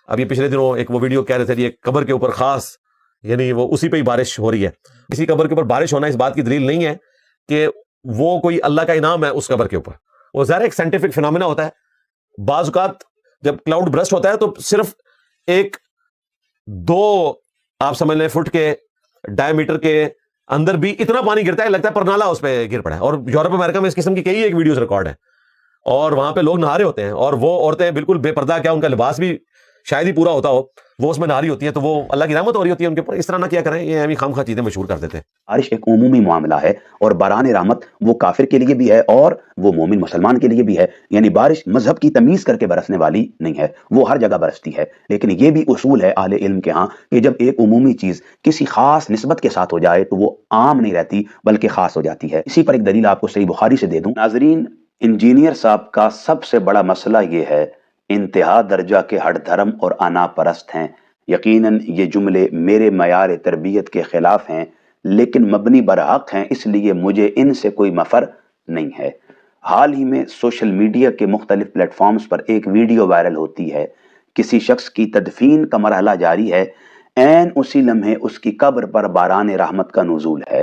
अभी पिछले दिनों एक वो वीडियो कह रहे थे ये कब्र के ऊपर खास, यानी वो उसी पे ही बारिश हो रही है। किसी कब्र के ऊपर बारिश होना इस बात की दलील नहीं है कि वो कोई अल्लाह का इनाम है उस कब्र के ऊपर। वो ज़ाहिर एक साइंटिफिक फिनोमेना होता है। बाज़ औक़ात जब क्लाउड ब्रस्ट होता है तो सिर्फ एक 2 आप समझ लें फुट के डायमीटर के अंदर भी इतना पानी गिरता है, लगता है परनाला उस पर गिर पड़ा है। और यूरोप अमेरिका में इस किस्म की कई एक वीडियोस रिकॉर्ड है, और वहां पे लोग नहा रहे होते हैं, और वो औरतें बिल्कुल बेपर्दा, क्या उनका लिबास भी शायद ही पूरा होता हो, वो उसमें नहा रही होती है, तो वो अल्लाह की रहमत हो रही होती है उनके ऊपर। इस तरह ना किया करें, ये हमें खामखा चीजें मशहूर कर देते हैं। बारिश एक उमूमी मामला है, और बरान रहमत वो काफिर के लिए भी है और वो मोमिन मुसलमान के लिए भी है। यानी बारिश मजहब की तमीज करके बरसने वाली नहीं है, वो हर जगह बरसती है। लेकिन ये भी उसूल है अहले इल्म के यहाँ कि जब एक उमूमी चीज किसी खास निस्बत के साथ हो जाए तो वो आम नहीं रहती बल्कि खास हो जाती है। इसी पर एक दलील आपको सही बुखारी से दे दूं। नाजरीन, इंजीनियर साहब का सबसे बड़ा मसला ये है, इंतहा दर्जा के हट धर्म और अना परस्त हैं। यकीनन ये जुमले मेरे मयार तरबियत के खिलाफ हैं, लेकिन मबनी बरहक हैं, इसलिए मुझे इनसे कोई मफर नहीं है। हाल ही में सोशल मीडिया के मुख्तलिफ प्लेटफॉर्म्स पर एक वीडियो वायरल होती है। किसी शख्स की तदफीन का मरहला जारी है, ऐन उसी लम्हे उसकी कब्र पर बारान रहमत का नुज़ूल है,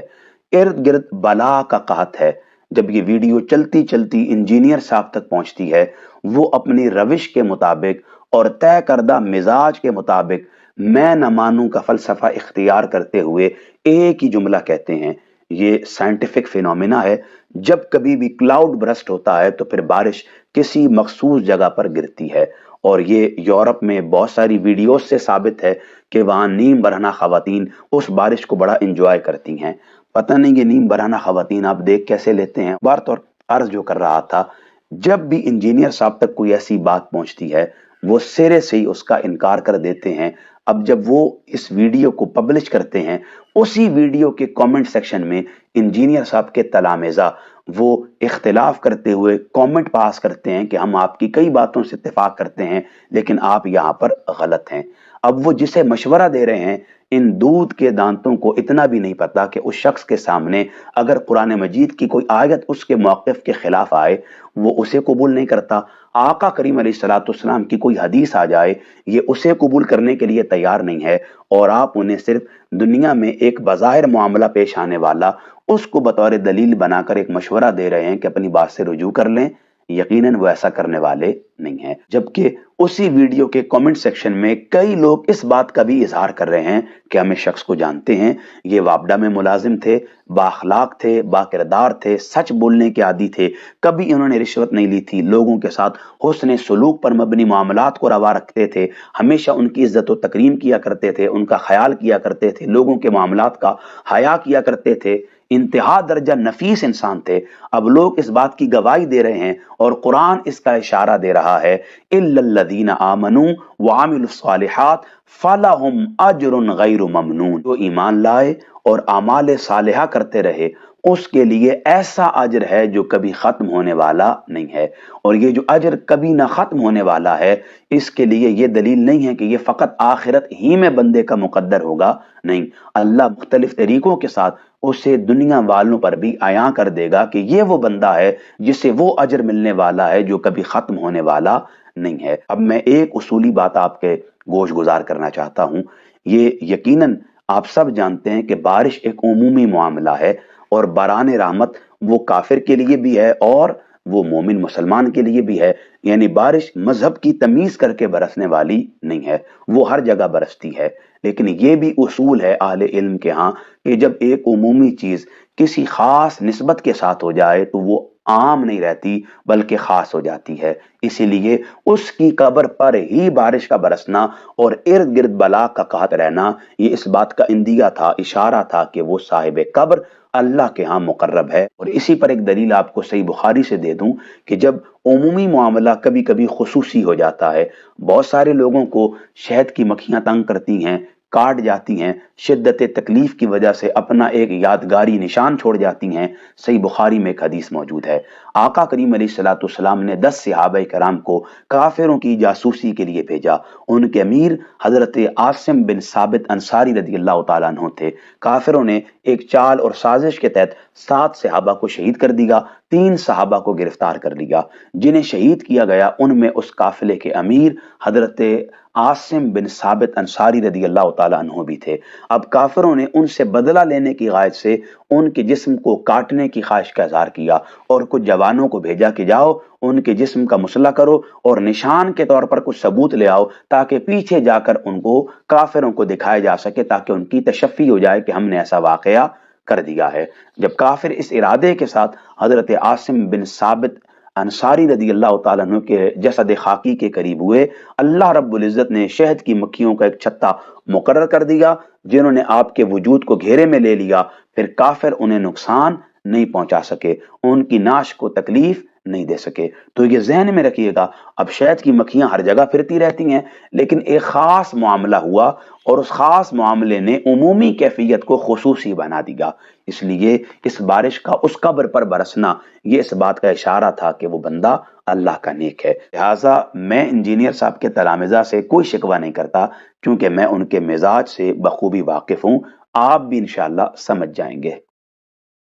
इर्द गिर्द बला का कहत है। जब ये वीडियो चलती चलती इंजीनियर साहब तक पहुंचती है, वो अपनी रविश के मुताबिक और तय करदा मिजाज के मुताबिक मैं न मानूं का फलसफा इख्तियार करते हुए एक ही जुमला कहते हैं। ये साइंटिफिक फिनोमिना है। जब कभी भी क्लाउड ब्रस्ट होता है तो फिर बारिश किसी मखसूस जगह पर गिरती है, और ये यूरोप में बहुत सारी वीडियोस से साबित है कि वहाँ नीम बरहना खवातीन उस बारिश को बड़ा इंजॉय करती हैं। पता नहीं ये नीम बरहना खवातीन आप देख कैसे लेते हैं। बार तौर अर्ज जो कर रहा था, जब भी इंजीनियर साहब तक कोई ऐसी बात पहुंचती है वो सिरे से ही उसका इनकार कर देते हैं। अब जब वो इस वीडियो को पब्लिश करते हैं, उसी वीडियो के कमेंट सेक्शन में इंजीनियर साहब के तलामेजा वो इख्तिलाफ करते हुए कमेंट पास करते हैं कि हम आपकी कई बातों से इत्तेफाक करते हैं, लेकिन आप यहाँ पर गलत हैं। अब वो जिसे मशवरा दे रहे हैं, इन दूध के दांतों को इतना भी नहीं पता कि उस शख्स के सामने अगर कुरान मजीद की कोई आयत उसके मौक़िफ़ के खिलाफ आए, वो उसे कबूल नहीं करता। आका करीम अलैहिस्सलाम की कोई हदीस आ जाए, ये उसे कबूल करने के लिए तैयार नहीं है, और आप उन्हें सिर्फ दुनिया में एक बज़ाहिर मामला पेश आने वाला उसको बतौर दलील बनाकर एक मशवरा दे रहे हैं कि अपनी बात से रुजू कर लें। यकीनन वो ऐसा करने वाले नहीं हैं। जबकि उसी वीडियो के कमेंट सेक्शन में कई लोग इस बात का भी इजहार कर रहे हैं कि हम इस शख्स को जानते हैं, ये वापडा में मुलाजिम थे, बाखलाक थे, बाकिरदार थे, सच बोलने के आदी थे, कभी इन्होंने रिश्वत नहीं ली थी, लोगों के साथ हुस्न सलूक पर मबनी मामलात को रवा रखते थे, हमेशा उनकी इज्जत व तकरीम किया करते थे, उनका ख्याल किया करते थे, लोगों के मामलात का हया किया करते थे, इंतहा दर्जा नफीस इंसान थे। अब लोग इस बात की गवाही दे रहे हैं और कुरान इसका इशारा दे रहा है, इल्लल्लज़ीना आमनू व आमिलुस्सालिहात फलहुम अज्रुन गैरु ममनून। जो ईमान लाए और आमाल सालिहा करते रहे, उसके लिए ऐसा अजर है जो कभी खत्म होने वाला नहीं है। और ये जो अजर कभी ना खत्म होने वाला है, इसके लिए ये दलील नहीं है कि ये फकत आखिरत ही में बंदे का मुकद्दर होगा। नहीं, अल्लाह मुख्तलिफ तरीकों के साथ उसे दुनिया वालों पर भी आया कर देगा कि ये वो बंदा है जिसे वो अजर मिलने वाला है जो कभी खत्म होने वाला नहीं है। अब मैं एक उसूली बात आपके गोश गुजार करना चाहता हूँ। ये यकीनन आप सब जानते हैं कि बारिश एक उमूमी मामला है, और बरान रहमत वो काफिर के लिए भी है और वो मोमिन मुसलमान के लिए भी है। यानी बारिश मजहब की तमीज करके बरसने वाली नहीं है, वो हर जगह बरसती है। लेकिन ये भी उसूल है अहले इल्म के यहाँ कि जब एक उमूमी चीज किसी खास निस्बत के साथ हो जाए तो वो आम नहीं रहती बल्कि खास हो जाती है। इसीलिए उसकी कब्र पर ही बारिश का बरसना और इर्द गिर्द बला का कहत रहना, ये इस बात का इंदिया था, इशारा था कि वो साहिब कब्र अल्लाह के यहाँ मुकर्रब है। और इसी पर एक दलील आपको सही बुखारी से दे दूं कि जब उमूमी मामला कभी कभी खुसूसी हो जाता है, बहुत सारे लोगों को शहद की मक्खियां तंग करती हैं, काट जाती हैं, शिद्दत तकलीफ की वजह से अपना एक यादगारी निशान छोड़ जाती हैं। सही बुखारी में एक हदीस मौजूद है, آقا کریم علیہ الصلوۃ والسلام نے 10 صحابہ کرام کو کافروں کی جاسوسی کے لیے بھیجا۔ ان کے امیر حضرت عاصم بن ثابت انصاری رضی اللہ تعالیٰ عنہ تھے۔ کافروں نے ایک چال اور سازش کے تحت 7 صحابہ کو شہید کر دیا، 3 صحابہ کو گرفتار کر لیا۔ جنہیں شہید کیا گیا ان میں اس قافلے کے امیر حضرت عاصم بن ثابت انصاری رضی اللہ تعالیٰ عنہ بھی تھے۔ اب کافروں نے ان سے بدلہ لینے کی غائب سے ان کے جسم کو کاٹنے کی خواہش کا اظہار کیا اور کچھ جوانوں کو بھیجا کہ جاؤ ان کے جسم کا مسئلہ کرو اور نشان کے طور پر کچھ ثبوت لے آؤ تاکہ پیچھے جا کر ان کو کافروں کو دکھایا جا سکے، تاکہ ان کی تشفی ہو جائے کہ ہم نے ایسا واقعہ کر دیا ہے۔ جب کافر اس ارادے کے ساتھ حضرت عاصم بن ثابت انصاری رضی اللہ تعالیٰ عنہ کے جسد خاکی کے قریب ہوئے، اللہ رب العزت نے شہد کی مکھیوں کا ایک چھتا مقرر کر دیا جنہوں نے آپ کے وجود کو گھیرے میں لے لیا۔ پھر کافر انہیں نقصان نہیں پہنچا سکے، ان کی ناش کو تکلیف نہیں دے سکے۔ تو یہ ذہن میں رکھیے گا، اب شہد کی مکھیاں ہر جگہ پھرتی رہتی ہیں، لیکن ایک خاص معاملہ ہوا اور اس خاص معاملے نے عمومی کیفیت کو خصوصی بنا دیا۔ اس لیے اس بارش کا اس قبر پر برسنا یہ اس بات کا اشارہ تھا کہ وہ بندہ اللہ کا نیک ہے۔ لہٰذا میں انجینئر صاحب کے تلامذہ سے کوئی شکوہ نہیں کرتا، کیونکہ میں ان کے مزاج سے بخوبی واقف ہوں۔ آپ بھی انشاءاللہ سمجھ جائیں گے۔